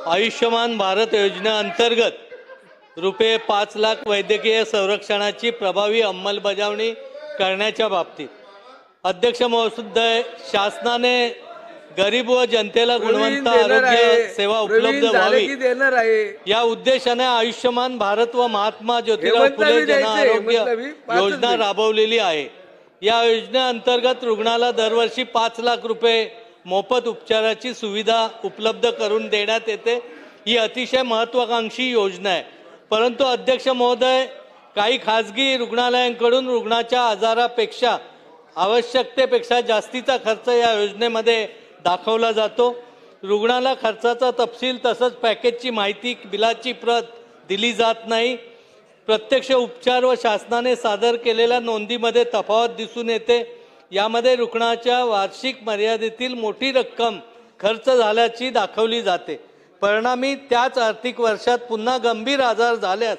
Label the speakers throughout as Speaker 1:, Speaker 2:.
Speaker 1: आयुष्यमान भारत योजनेअंतर्गत रुपये 5 लाख वैद्यकीय संरक्षणाची प्रभावी अंमलबजावणी करण्याच्या बाबतीत अध्यक्ष महोदय, शासनाने गरीब व जनतेला गुणवंत आरोग्य सेवा उपलब्ध व्हावी या उद्देशाने आयुष्यमान भारत व महात्मा ज्योतिराव फुले जन आरोग्य योजना राबवलेली आहे। या योजनेअंतर्गत रुग्णाला दरवर्षी 5 लाख रुपये मोफत उपचाराची सुविधा उपलब्ध करून देण्यात येते। ही अतिशय महत्त्वाकांक्षी योजना आहे। परंतु अध्यक्ष महोदय, काही खाजगी रुग्णालयांकडून रुग्णाच्या आजारापेक्षा आवश्यकतेपेक्षा जास्तीचा खर्च या योजनेमध्ये दाखवला जातो। रुग्णाला खर्चाचा तपशील तसंच पॅकेजची माहिती, बिलाची प्रत दिली जात नाही। प्रत्यक्ष उपचार व शासनाने सादर केलेल्या नोंदीमध्ये तफावत दिसून येते। यामध्ये रुग्णाच्या वार्षिक मर्यादेतील मोठी रक्कम खर्च झाल्याची दाखवली जाते। परिणामी त्याच आर्थिक वर्षात पुन्हा गंभीर आजार झाल्यास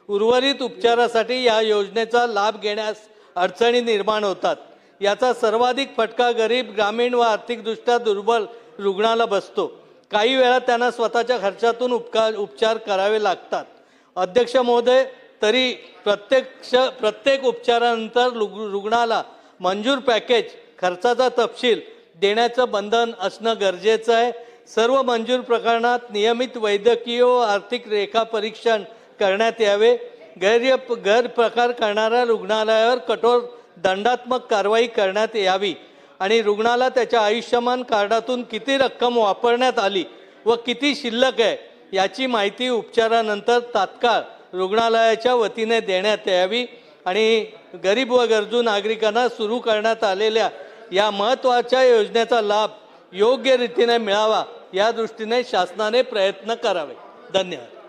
Speaker 1: उर्वरित उपचारासाठी या योजनेचा लाभ घेण्यास अडचणी निर्माण होतात। याचा सर्वाधिक फटका गरीब, ग्रामीण व आर्थिकदृष्ट्या दुर्बल रुग्णाला बसतो। काही वेळा त्यांना स्वतःच्या खर्चातून उपचार करावे लागतात। अध्यक्ष महोदय, तरी प्रत्येक उपचारानंतर रुग्णाला मंजूर पॅकेज खर्चाचा तपशील देण्याचं बंधन असणं गरजेचं आहे। सर्व मंजूर प्रकरणात नियमित वैद्यकीय व आर्थिक रेखापरीक्षण करण्यात यावे। गैरप्रकार करणाऱ्या रुग्णालयावर कठोर दंडात्मक कारवाई करण्यात यावी आणि रुग्णाला त्याच्या आयुष्यमान कार्डातून किती रक्कम वापरण्यात आली व किती शिल्लक आहे याची माहिती उपचारानंतर तात्काळ रुग्णालयाच्या वतीने देण्यात यावी आणि गरीब व गरजू नागरिकांना सुरू करण्यात आलेल्या या महत्त्वाच्या योजनेचा लाभ योग्य रीतीने मिळावा या दृष्टीने शासनाने प्रयत्न करावे। धन्यवाद।